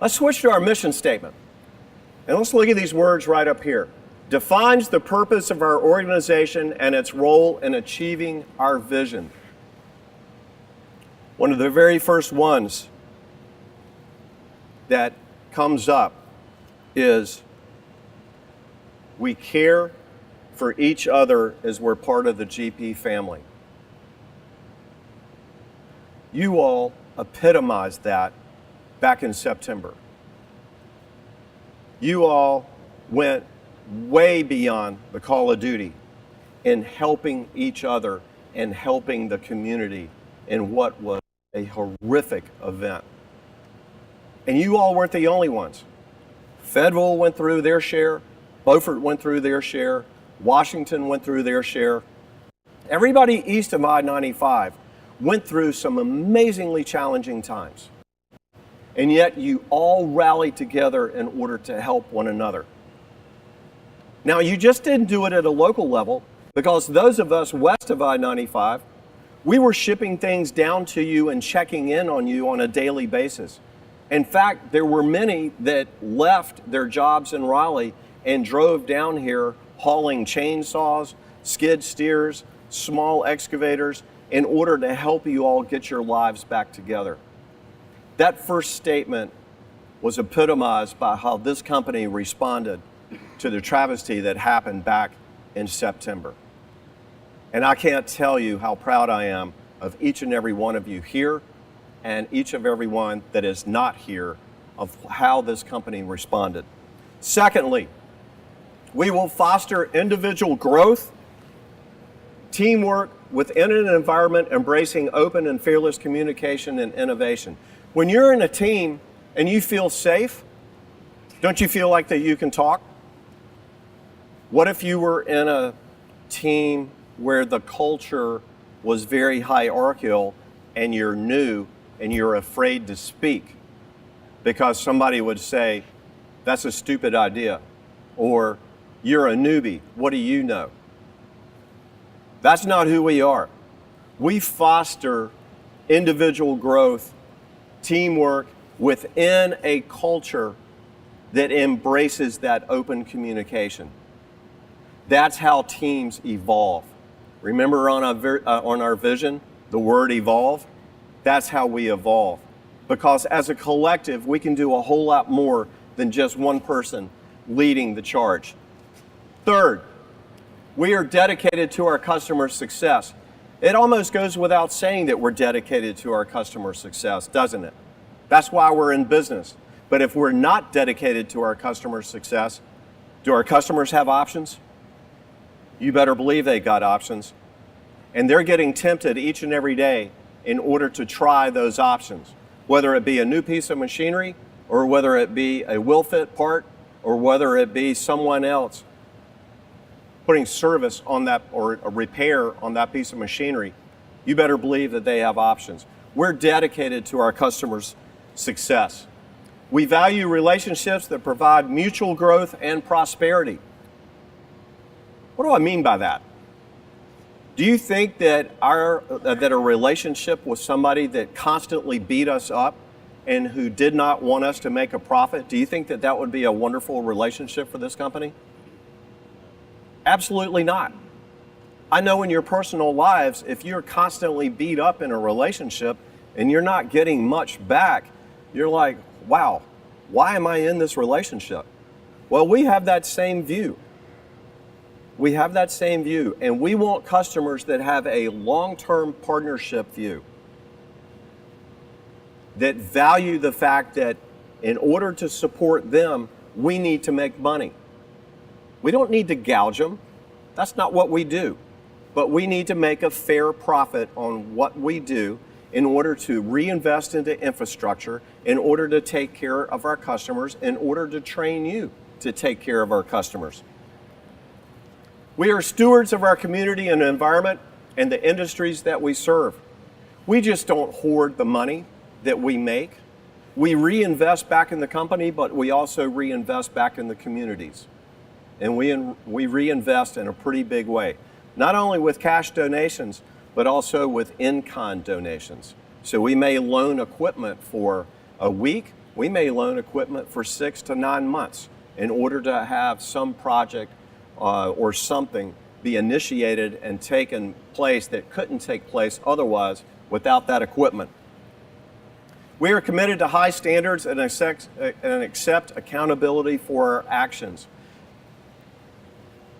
Let's switch to our mission statement. And let's look at these words right up here. Defines the purpose of our organization and its role in achieving our vision. One of the very first ones that comes up is we care for each other as we're part of the GP family. You all epitomized that back in September. You all went way beyond the call of duty in helping each other and helping the community in what was a horrific event. And you all weren't the only ones. Federal went through their share, Beaufort went through their share, Washington went through their share. Everybody east of I-95 went through some amazingly challenging times. And yet you all rallied together in order to help one another. Now, you just didn't do it at a local level, because those of us west of I-95, we were shipping things down to you and checking in on you on a daily basis. In fact, there were many that left their jobs in Raleigh and drove down here hauling chainsaws, skid steers, small excavators in order to help you all get your lives back together. That first statement was epitomized by how this company responded to the travesty that happened back in September. And I can't tell you how proud I am of each and every one of you here and each of every one that is not here of how this company responded. Secondly, we will foster individual growth, teamwork within an environment embracing open and fearless communication and innovation. When you're in a team and you feel safe, don't you feel like that you can talk? What if you were in a team where the culture was very hierarchical and you're new and you're afraid to speak because somebody would say, that's a stupid idea, or you're a newbie, what do you know? That's not who we are. We foster individual growth, teamwork within a culture that embraces that open communication. That's how teams evolve. Remember on our vision, the word evolve? That's how we evolve. Because as a collective, we can do a whole lot more than just one person leading the charge. Third, we are dedicated to our customer success. It almost goes without saying that we're dedicated to our customer success, doesn't it? That's why we're in business. But if we're not dedicated to our customer success, do our customers have options? You better believe they got options. And they're getting tempted each and every day in order to try those options, whether it be a new piece of machinery, or whether it be a will-fit part, or whether it be someone else putting service on that or a repair on that piece of machinery. You better believe that they have options. We're dedicated to our customers' success. We value relationships that provide mutual growth and prosperity. What do I mean by that? Do you think that a relationship with somebody that constantly beat us up and who did not want us to make a profit, do you think that that would be a wonderful relationship for this company? Absolutely not. I know in your personal lives, if you're constantly beat up in a relationship and you're not getting much back, you're like, wow, why am I in this relationship? Well, we have that same view. We have that same view, and we want customers that have a long-term partnership view, that value the fact that in order to support them, we need to make money. We don't need to gouge them. That's not what we do. But we need to make a fair profit on what we do in order to reinvest into infrastructure, in order to take care of our customers, in order to train you to take care of our customers. We are stewards of our community and environment and the industries that we serve. We just don't hoard the money that we make. We reinvest back in the company, but we also reinvest back in the communities. And we reinvest in a pretty big way, not only with cash donations, but also with in-kind donations. So we may loan equipment for a week, We may loan equipment for 6 to 9 months in order to have some project or something be initiated and taken place that couldn't take place otherwise without that equipment. We are committed to high standards and accept accountability for our actions.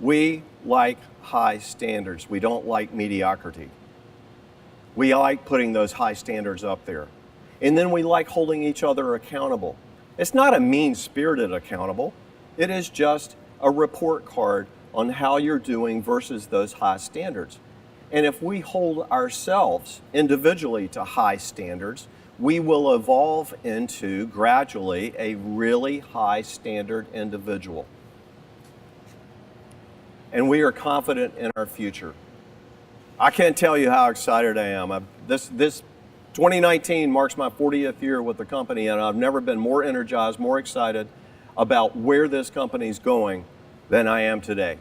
We like high standards. We don't like mediocrity. We like putting those high standards up there. And then we like holding each other accountable. It's not a mean-spirited accountable. It is just a report card on how you're doing versus those high standards. And if we hold ourselves individually to high standards, we will evolve into gradually a really high standard individual. And we are confident in our future. I can't tell you how excited I am. This 2019 marks my 40th year with the company, and I've never been more energized, more excited about where this company is going than I am today.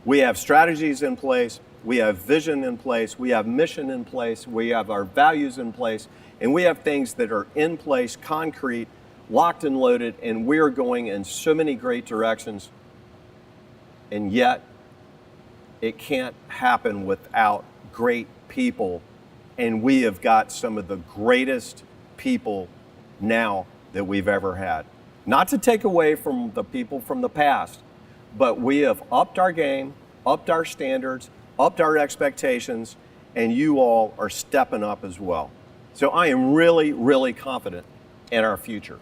We have strategies in place, we have vision in place, we have mission in place, we have our values in place, and we have things that are in place, concrete, locked and loaded, and we are going in so many great directions. And yet, it can't happen without great people. And we have got some of the greatest people now that we've ever had. Not to take away from the people from the past, but we have upped our game, upped our standards, upped our expectations, and you all are stepping up as well. So I am really, really confident in our future.